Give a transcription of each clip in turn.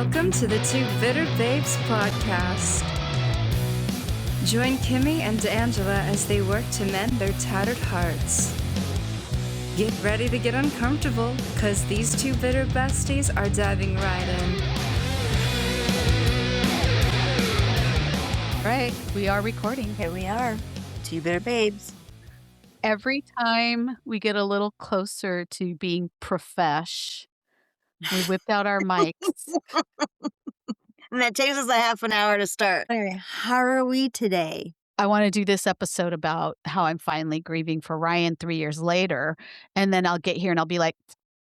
Welcome to the Two Bitter Babes podcast. Join Kimmy and D'Angela as they work to mend their tattered hearts. Get ready to get uncomfortable, because these two bitter besties are diving right in. Right, we are recording. Here we are, Two Bitter Babes. Every time we get a little closer to being profesh, we whipped out our mics. And that takes us a half an hour to start. How are we today? I want to do this episode about how I'm finally grieving for Ryan 3 years later. And then I'll get here and I'll be like,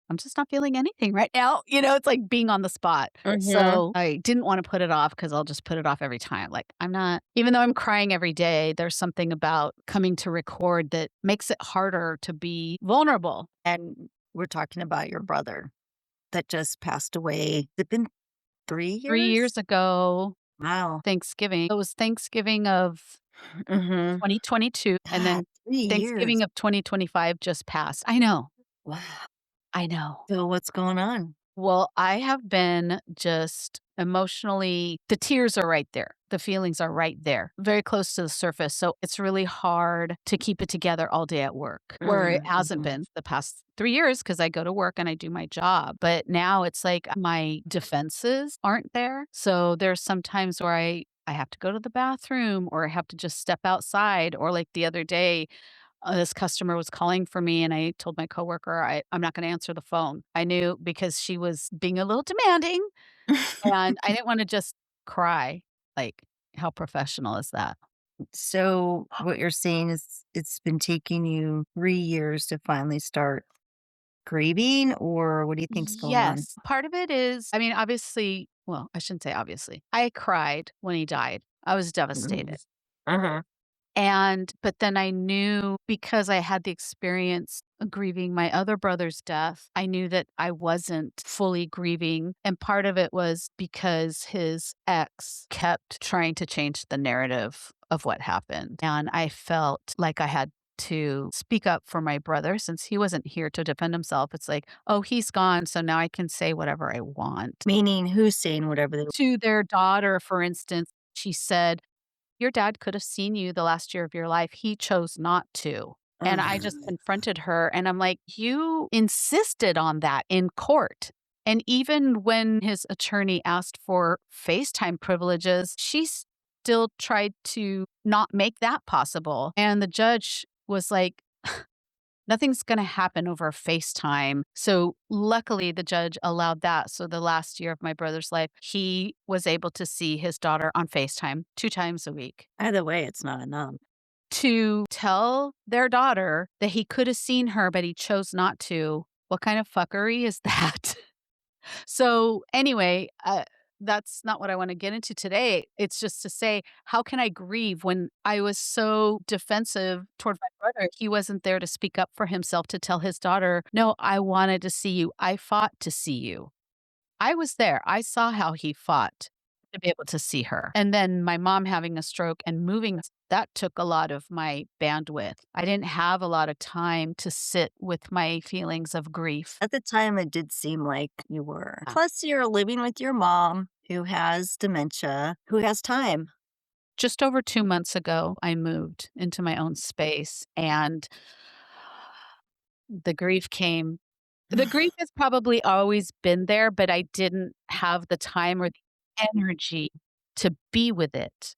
I'm just not feeling anything right now. You know, it's like being on the spot. So I didn't want to put it off because I'll just put it off every time. Like I'm not, even though I'm crying every day, there's something about coming to record that makes it harder to be vulnerable. And we're talking about your brother that just passed away. It's been 3 years? 3 years ago, Wow. Thanksgiving. It was Thanksgiving of 2022. And then God, 3 Thanksgiving years. of 2025 just passed. I know. Wow. I know. So what's going on? Well, I have been just emotionally, the tears are right there. The feelings are right there, very close to the surface. So it's really hard to keep it together all day at work, where it hasn't been the past 3 years because I go to work and I do my job. But now it's like my defenses aren't there. So there's some times where I have to go to the bathroom or I have to just step outside. Or like the other day, this customer was calling for me and I told my coworker, I'm not going to answer the phone. I knew because she was being a little demanding and I didn't want to just cry. Like, how professional is that? So what you're saying is it's been taking you 3 years to finally start grieving, or what do you think's going on? Yes. Part of it is, I mean, obviously, well, I shouldn't say obviously. I cried when he died. I was devastated. But then I knew because I had the experience of grieving my other brother's death, I knew that I wasn't fully grieving. And part of it was because his ex kept trying to change the narrative of what happened. And I felt like I had to speak up for my brother since he wasn't here to defend himself. It's like, oh, he's gone. So now I can say whatever I want. Meaning who's saying whatever they To their daughter, for instance, she said, your dad could have seen you the last year of your life. He chose not to. And I just confronted her and I'm like, you insisted on that in court. And even when his attorney asked for FaceTime privileges, she still tried to not make that possible. And the judge was like, nothing's going to happen over FaceTime. So luckily, the judge allowed that. So the last year of my brother's life, he was able to see his daughter on FaceTime 2 times a week. Either way, it's not enough. To tell their daughter that he could have seen her, but he chose not to, what kind of fuckery is that? So anyway, that's not what I want to get into today. It's just to say, how can I grieve when I was so defensive toward my brother? He wasn't there to speak up for himself, to tell his daughter, no, I wanted to see you. I fought to see you. I was there. I saw how he fought to be able to see her. And then my mom having a stroke and moving, that took a lot of my bandwidth. I didn't have a lot of time to sit with my feelings of grief. At the time, it did seem like you were. Plus, you're living with your mom who has dementia, who has time. Just over 2 months ago, I moved into my own space and the grief came. The grief has probably always been there, but I didn't have the time or the energy to be with it.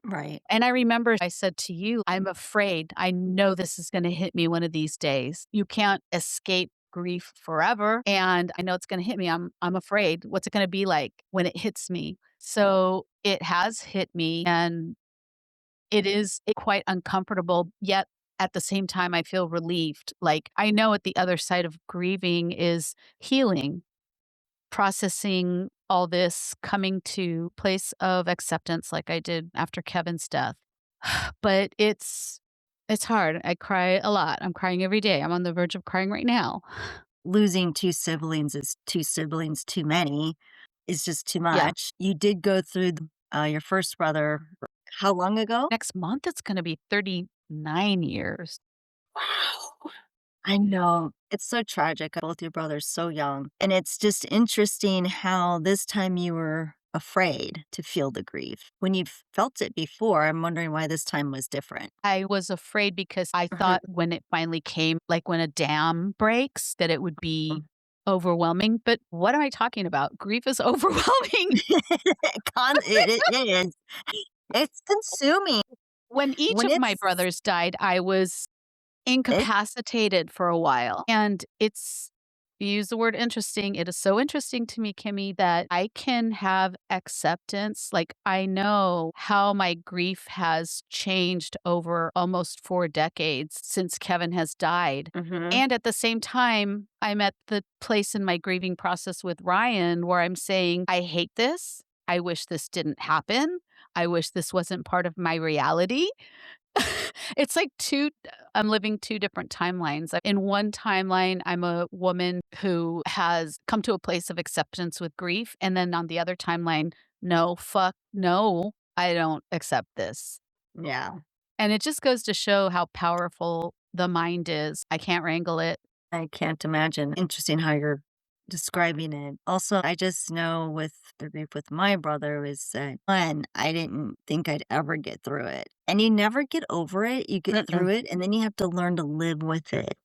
Right. And I remember I said to you, I'm afraid. I know this is going to hit me one of these days. You can't escape grief forever. And I know it's going to hit me. I'm afraid. What's it going to be like when it hits me? So it has hit me and it is quite uncomfortable, yet at the same time, I feel relieved. Like I know at the other side of grieving is healing, processing all this, coming to place of acceptance like I did after Kevin's death. But it's hard. I cry a lot. I'm crying every day. I'm on the verge of crying right now. Losing 2 siblings is 2 siblings too many. It's just too Yeah. much. You did go through your first brother how long ago? Next month, it's going to be 39 years. Wow. I know. It's so tragic. Both your brothers so young. And it's just interesting how this time you were afraid to feel the grief. When you've felt it before, I'm wondering why this time was different. I was afraid because I Mhm. thought when it finally came, like when a dam breaks, that it would be overwhelming. But what am I talking about? Grief is overwhelming. It is. It's consuming. When each When of my it's brothers died, I was it incapacitated for a while. And you use the word interesting. It is so interesting to me, Kimmy, that I can have acceptance. Like, I know how my grief has changed over almost 4 decades since Kevin has died. Mhm. And at the same time, I'm at the place in my grieving process with Ryan where I'm saying, I hate this. I wish this didn't happen. I wish this wasn't part of my reality. It's like I'm living 2 different timelines. In one timeline, I'm a woman who has come to a place of acceptance with grief, and then on the other timeline, no, fuck no, I don't accept this. Yeah. And it just goes to show how powerful the mind is. I can't wrangle it. I can't imagine. Interesting how you're describing it. Also, I just know with the grief with my brother is that one, I didn't think I'd ever get through it. And you never get over it. You get Mm-mm. through it and then you have to learn to live with it.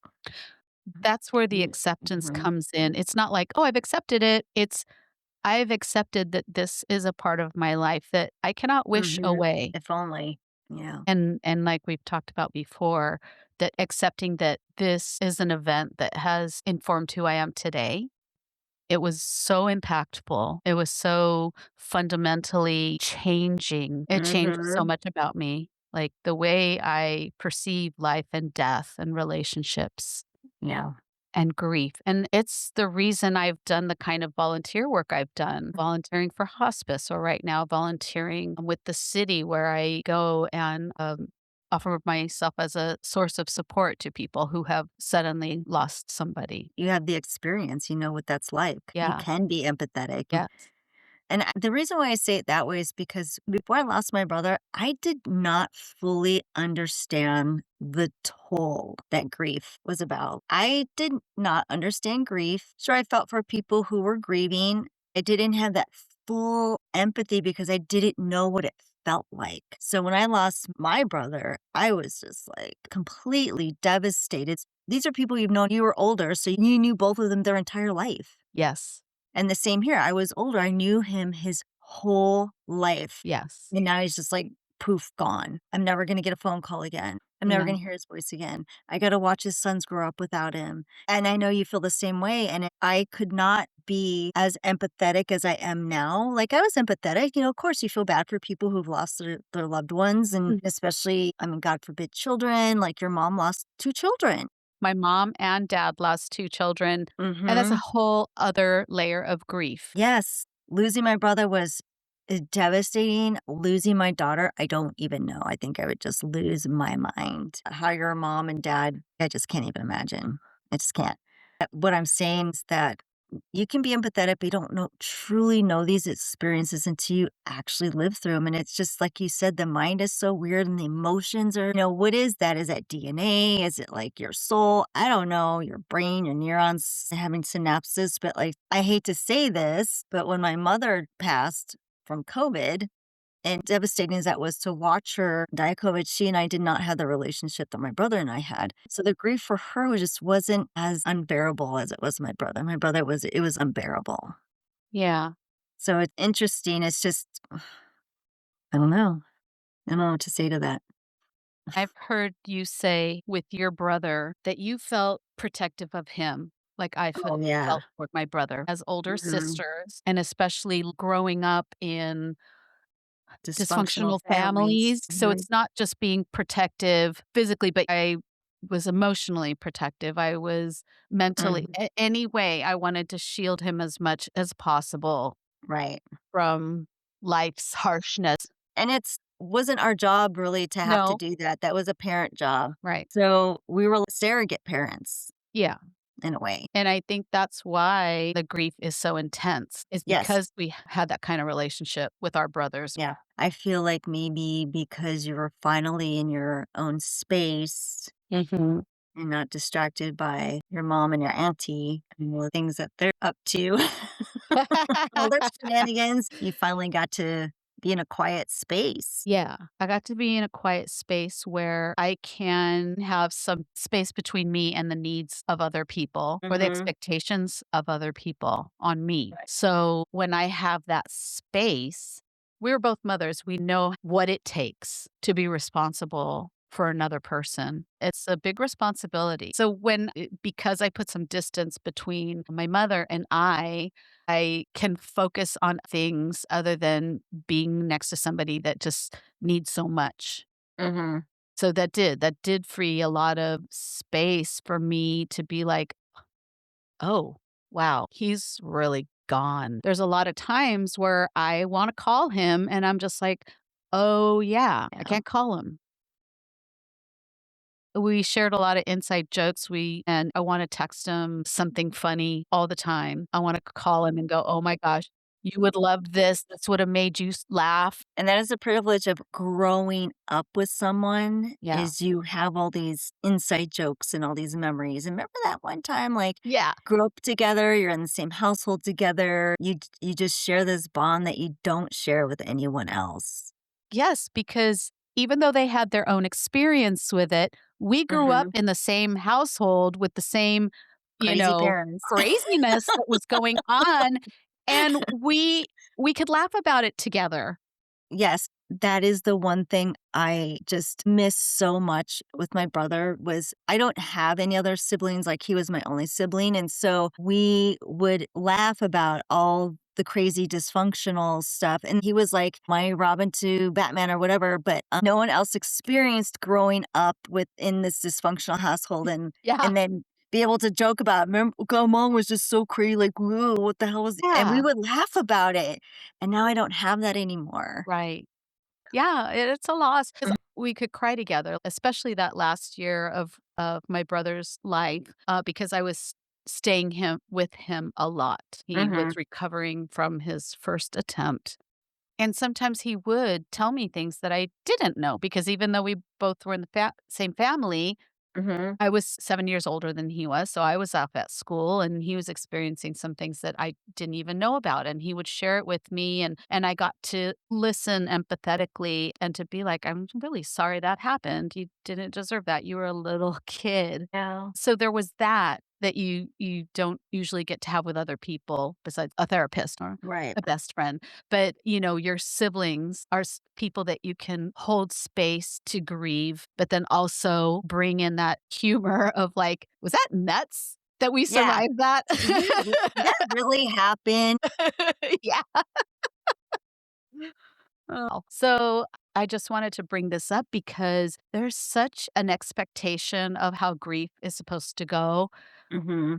That's where the acceptance Mhm. comes in. It's not like, "Oh, I've accepted it." It's, "I've accepted that this is a part of my life that I cannot wish Mhm. away." If only. Yeah. And like we've talked about before, that accepting that this is an event that has informed who I am today. It was so impactful. It was so fundamentally changing. It changed so Mhm. much about me, like the way I perceive life and death and relationships Yeah. and grief. And it's the reason I've done the kind of volunteer work I've done, volunteering for hospice, or right now volunteering with the city where I go and offer myself as a source of support to people who have suddenly lost somebody. You have the experience. You know what that's like. You Yeah. can be empathetic. Yes. And the reason why I say it that way is because before I lost my brother, I did not fully understand the toll that grief was about. I did not understand grief. Sure, I felt for people who were grieving. I didn't have that full empathy because I didn't know what it felt like. So when I lost my brother, I was just like completely devastated. These are people you've known, you were older, so you knew both of them their entire life. Yes. And the same here. I was older. I knew him his whole life. Yes. And now he's just like poof, gone. I'm never going to get a phone call again. I'm never going No. to hear his voice again. I got to watch his sons grow up without him. And I know you feel the same way. And I could not be as empathetic as I am now. Like I was empathetic. Of course, you feel bad for people who've lost their loved ones. And Mm. especially, I mean, God forbid, children. Like your mom lost two children. My mom and dad lost 2 children, and that's a Hmm. whole other layer of grief. Yes, losing my brother was devastating. Losing my daughter, I don't even know. I think I would just lose my mind. How your mom and dad, I just can't even imagine. I just can't. What I'm saying is that you can be empathetic, but you don't truly know these experiences until you actually live through them. And it's just like you said, the mind is so weird and the emotions are, what is that? Is that DNA? Is it like your soul? I don't know, your brain, your neurons having synapses. But like, I hate to say this, but when my mother passed from COVID, and devastating as that was to watch her die of COVID, she and I did not have the relationship that my brother and I had. So the grief for her just wasn't as unbearable as it was my brother. My brother it was unbearable. Yeah. So it's interesting. It's just, I don't know. I don't know what to say to that. I've heard you say with your brother that you felt protective of him, like I Oh, yeah. felt with my brother as older Hmm. sisters, and especially growing up in Dysfunctional dysfunctional families. families. So Mhm. it's not just being protective physically, but I was emotionally protective. I was mentally Mhm. any way I wanted to shield him as much as possible Right. from life's harshness. And it's wasn't our job really to have to No. do that. That was a parent job. Right. So we were surrogate parents Yeah. in a way. And I think that's why the grief is so intense, is Yes. because we had that kind of relationship with our brothers. Yeah. I feel like maybe because you were finally in your own space, Mhm. and not distracted by your mom and your auntie and the things that they're up to. All their shenanigans. You finally got to be in a quiet space. Yeah, I got to be in a quiet space where I can have some space between me and the needs of other people or the Mhm. expectations of other people on me. Right. So when I have that space, we're both mothers. We know what it takes to be responsible for another person. It's a big responsibility. So because I put some distance between my mother and I can focus on things other than being next to somebody that just needs so much. Mhm. So that did free a lot of space for me to be like, "Oh, wow, he's really gone." There's a lot of times where I wanna call him and I'm just like, "Oh, yeah, I Yeah. can't call him." We shared a lot of inside jokes. And I wanna text him something funny all the time. I wanna call him and go, "Oh my gosh, you would love this. This would have made you laugh." And that is the privilege of growing up with someone Yeah. is you have all these inside jokes and all these memories. And remember that one time, like, Yeah. grew up together, you're in the same household together, you just share this bond that you don't share with anyone else. Yes, because even though they had their own experience with it, we grew up Mhm. in the same household with the same, you Crazy know, parents. craziness that was going on, and we could laugh about it together. Yes, that is the one thing I just miss so much with my brother was I don't have any other siblings, like, he was my only sibling, and so we would laugh about all the crazy dysfunctional stuff, and he was like my Robin to Batman or whatever, but, no one else experienced growing up within this dysfunctional household Yeah. and then be able to joke about, "Remem God, mom was just so crazy, like, whoa, what the hell was" and we Yeah. would laugh about it, and now I don't have that anymore. Right. Yeah, it's a loss 'cause Mm. we could cry together, especially that last year of my brother's life, because I was staying him with him a lot. He was Mhm, recovering from his first attempt, and sometimes he would tell me things that I didn't know because even though we both were in the same family, mhm. I was 7 years older than he was, so I was off at school, and he was experiencing some things that I didn't even know about, and he would share it with me, and I got to listen empathetically and to be like, "I'm really sorry that happened. You didn't deserve that. You were a little kid." Yeah. So there was that you don't usually get to have with other people besides a therapist or Right. a best friend. But, your siblings are people that you can hold space to grieve, but then also bring in that humor of like, "Was that nuts that we Yeah. survived that?" Did that really happen? Yeah. Oh. So I just wanted to bring this up because there's such an expectation of how grief is supposed to go. Mhm.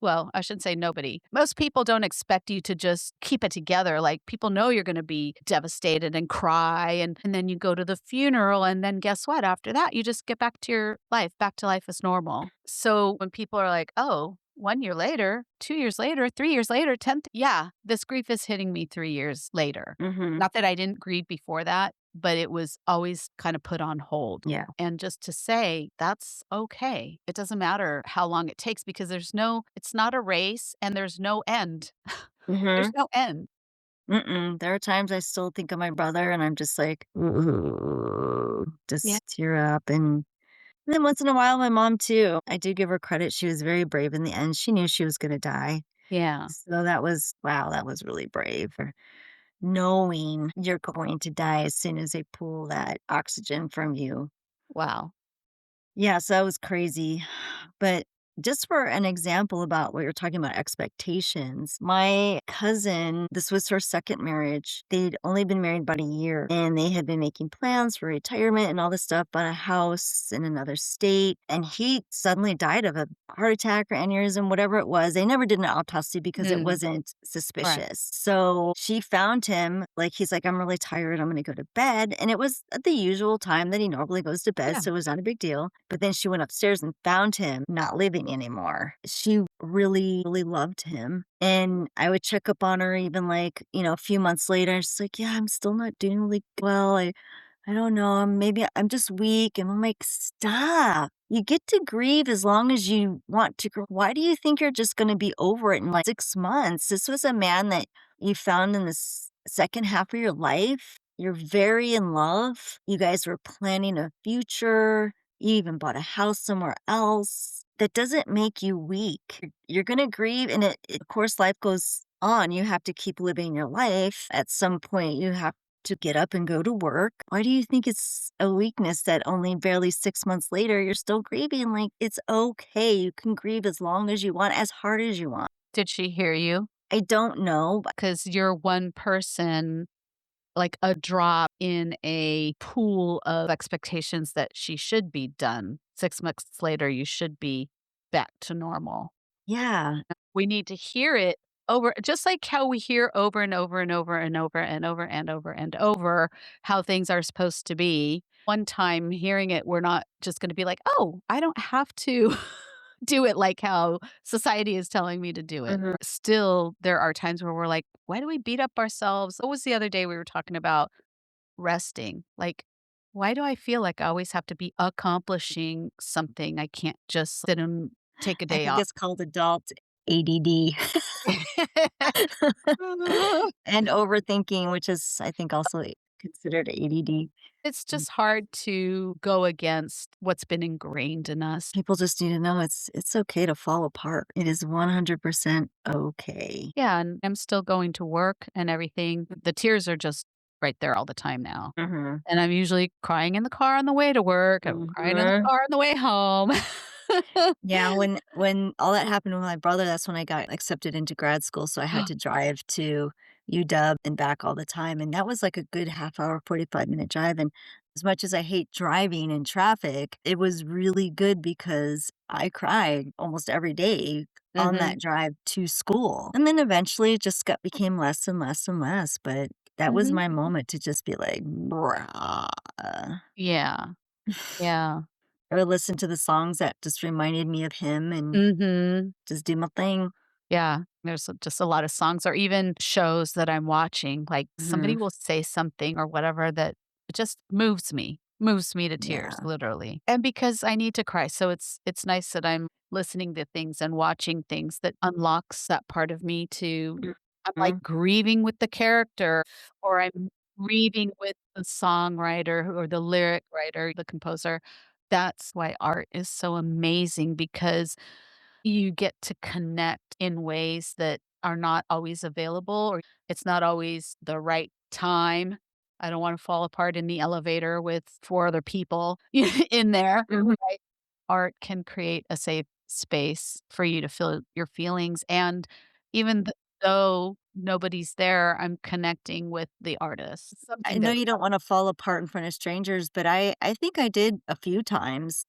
Well, I shouldn't say nobody. Most people don't expect you to just keep it together. Like, people know you're gonna be devastated and cry, and then you go to the funeral, and then guess what? After that, you just get back to life as normal. So when people are like, "Oh, 1 year later, 2 years later, 3 years later, 10th" yeah, this grief is hitting me 3 years later. Mhm. Not that I didn't grieve before that, but it was always kinda put on hold. Yeah. And just to say, that's okay. It doesn't matter how long it takes because it's not a race and there's no end. There's Mhm. no end. Mm-mm. There are times I still think of my brother and I'm just like, Yeah. just tear up. And then once in a while, my mom too. I do give her credit. She was very brave in the end. She knew she was going to die. Yeah. So that was, wow, that was really brave. For knowing you're going to die as soon as they pull that oxygen from you. Wow. Yeah, so that was crazy. But just for an example about what you're talking about expectations, my cousin, this was her second marriage. They'd only been married about a year and they had been making plans for retirement and all this stuff, bought a house in another state. And he suddenly died of a heart attack or aneurysm, whatever it was. They never did an autopsy because it Mm, wasn't right. suspicious. So she found him, like, he's like, I'm really tired. I'm going to go to bed. And it was at the usual time that he normally goes to bed. Yeah. So it was not a big deal. But then she went upstairs and found him not living anymore. She really, really loved him. And I would check up on her even like, a few months later. She's like, yeah, I'm still not doing really well. I don't know, maybe I'm just weak. And I'm like, stop. You get to grieve as long as you want to. Why do you think you're just going to be over it in like 6 months? This was a man that you found in the second half of your life. You're very in love. You guys were planning a future. You even bought a house somewhere else. That doesn't make you weak. You're going to grieve. And of course, life goes on. You have to keep living your life. At some point, you have to get up and go to work. Why do you think it's a weakness that only barely 6 months later you're still grieving? Like, it's okay. You can grieve as long as you want, as hard as you want. Did she hear you? I don't know. Because you're one person, like a drop in a pool of expectations that she should be done. 6 months later, you should be back to normal. Yeah. We need to hear it over, just like how we hear over and over and over and over and over and over and over how things are supposed to be. One time hearing it, we're not just going to be like, oh, I don't have to do it like how society is telling me to do it. Mhm. Still, there are times where we're like, why do we beat up ourselves? What was the other day we were talking about resting? Like, why do I feel like I always have to be accomplishing something? I can't just sit and take a I day think off. it's called adult ADD and overthinking, which is, I think, also considered ADD. It's just hard to go against what's been ingrained in us. People just need to know it's okay to fall apart. It is 100% okay. Yeah, and I'm still going to work and everything. The tears are just right there all the time now. Mhm. And I'm usually crying in the car on the way to work. I'm crying in the Mhm. car on the way home. Yeah, when all that happened with my brother, that's when I got accepted into grad school, so I had to drive to UW and back all the time, and that was like a good half hour, 45-minute drive, and as much as I hate driving in traffic, it was really good because I cried almost every day on Mhm. that drive to school, and then eventually it just became less and less and less, but that was Mhm. my moment to just be like, "Bruh." Yeah. Yeah. I would listen to the songs that just reminded me of him and Mhm. just do my thing. Yeah. There's just a lot of songs or even shows that I'm watching, like, somebody Mhm. will say something or whatever that just moves me to tears, Yeah. literally. And because I need to cry, so it's nice that I'm listening to things and watching things that unlocks that part of me to I'm, like, Mhm. grieving with the character, or I'm grieving with the songwriter or the lyric writer, the composer. That's why art is so amazing because you get to connect in ways that are not always available, or it's not always the right time. I don't wanna fall apart in the elevator with 4 other people in there, Mhm. right? Art can create a safe space for you to feel your feelings, and even though nobody's there, I'm connecting with the artist. I Something know that you don't wanna fall apart in front of strangers, but I think I did a few times.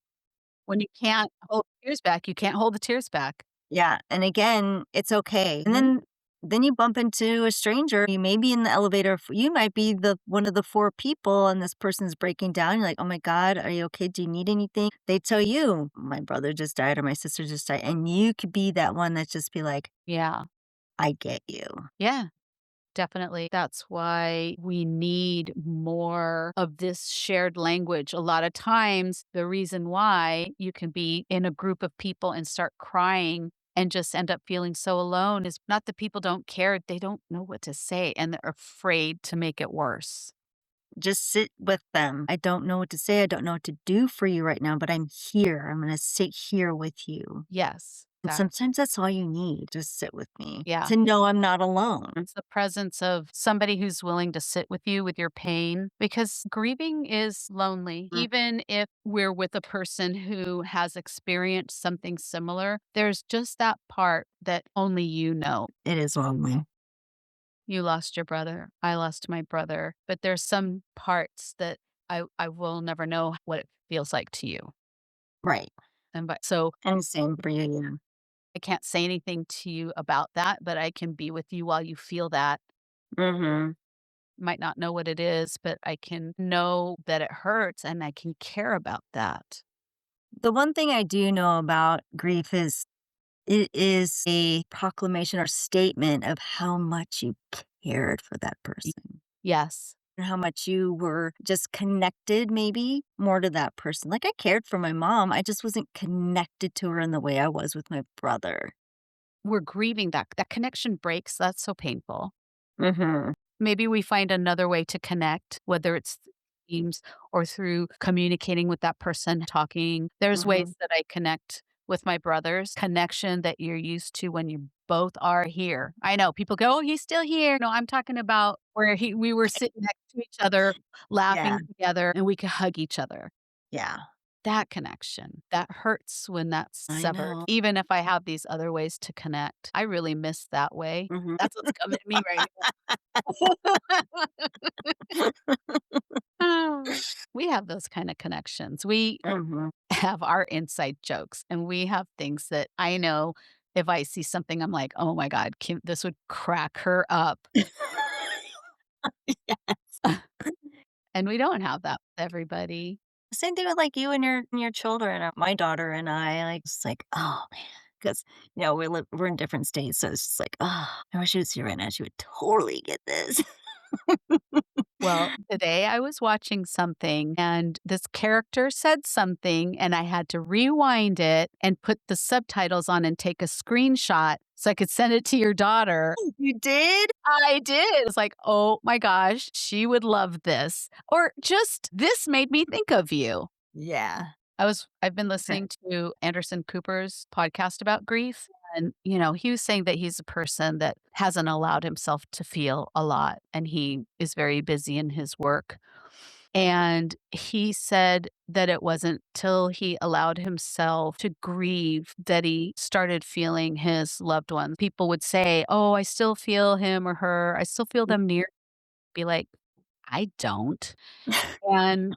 when you can't hold tears back, you can't hold the tears back. Yeah, and again, it's okay. And then you bump into a stranger, you may be in the elevator, you might be the one of the 4 people and this person's breaking down, you're like, "Oh my god, are you okay? Do you need anything?" They tell you, "My brother just died," or "My sister just died," and you could be that one that just be like, Yeah. "I get you." Yeah. Definitely. That's why we need more of this shared language. A lot of times, the reason why you can be in a group of people and start crying and just end up feeling so alone is not that people don't care, they don't know what to say and they're afraid to make it worse. Just sit with them. I don't know what to say. I don't know what to do for you right now, but I'm here. I'm going to sit here with you. Yes. And sometimes that's all you need. Just sit with me Yeah. to know I'm not alone. It's the presence of somebody who's willing to sit with you with your pain because grieving is lonely. Mm. Even if we're with a person who has experienced something similar, there's just that part that only you know. It is lonely. You lost your brother. I lost my brother. But there's some parts that I will never know what it feels like to you. Right. And but so And same for you. Yeah. I can't say anything to you about that, but I can be with you while you feel that. Hmm. Might not know what it is, but I can know that it hurts and I can care about that. The one thing I do know about grief is it is a proclamation or statement of how much you cared for that Y person. Yes. and how much you were just connected maybe more to that person. Like I cared for my mom, I just wasn't connected to her in the way I was with my brother. We're grieving that connection breaks. That's so painful. Mhm. Maybe we find another way to connect, whether it's Teams or through communicating with that person, talking. There's Mhm. ways that I connect with my brothers, connection that you're used to when you both are here. I know people go, "Oh, he's still here." No, I'm talking about where we were sitting next to each other, Yeah. laughing together, and we could hug each other. Yeah. That connection, that hurts when that's I severed. know. Even if I have these other ways to connect, I really miss that way. Mhm. That's what's coming to me right now. Oh, we have those kind of connections. We Mhm. have our inside jokes, and we have things that I know if I see something, I'm like, "Oh my god, Kim, this would crack her up." Yeah. And we don't have that with everybody. Same thing with, like, you and your children, my daughter and I, like, it's like, "Oh, man," 'cause, we're in different states, so it's just like, "Oh, I wish she was here right now, she would totally get this." Well, today I was watching something and this character said something, and I had to rewind it and put the subtitles on and take a screenshot so I could send it to your daughter. You did? I did. It's like, "Oh my gosh, she would love this." Or just, "This made me think of you." Yeah. I've been listening to Anderson Cooper's podcast about grief, and, he was saying that he's a person that hasn't allowed himself to feel a lot, and he is very busy in his work. And he said that it wasn't till he allowed himself to grieve that he started feeling his loved ones. People would say, "Oh, I still feel him or her. I still feel them near." Be like, "I don't." And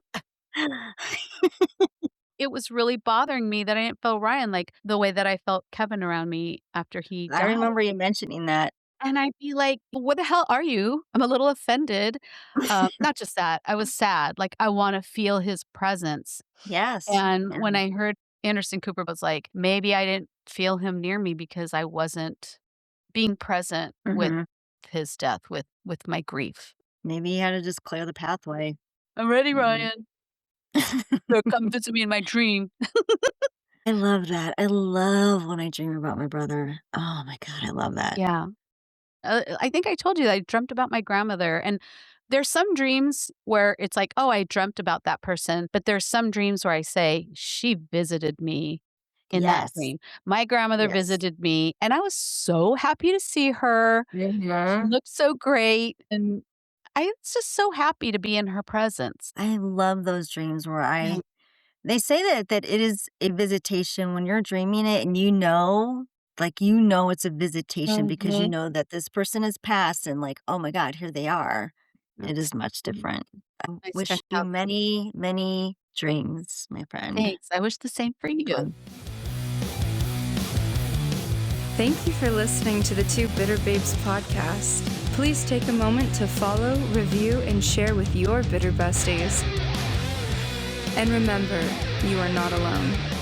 it was really bothering me that I didn't feel Ryan like the way that I felt Kevin around me after he I died. remember you mentioning that. And I'd be like, "What the hell are you?" I'm a little offended. Not just that, I was sad, like, I wanna feel his presence. Yes. And Yeah. when I heard Anderson Cooper was like, "Maybe I didn't feel him near me because I wasn't being present with Mhm. his death, with my grief." Maybe you had to just clear the pathway. "I'm ready, Maybe. Ryan. So come visit me in my dream." I love that. I love when I dream about my brother. Oh my god, I love that. Yeah. I think I told you that I dreamt about my grandmother, and there's some dreams where it's like, "Oh, I dreamt about that person," but there's some dreams where I say, "She visited me in that Yes. dream." My grandmother Yes. visited me, and I was so happy to see her. She Mhm. looked so great, and I was just so happy to be in her presence. I love those dreams where Yeah. they say that it is a visitation when you're dreaming it and like, it's a visitation because you Mhm. know that this person has passed and, like, "Oh my god, here they are." It It's is much different. I nice to wish you have. many, many dreams, my friend. Thanks. I wish the same for you. Fun. Thank you for listening to the Two Bitter Babes podcast. Please take a moment to follow, review, and share with your bitter besties. And remember, you are not alone.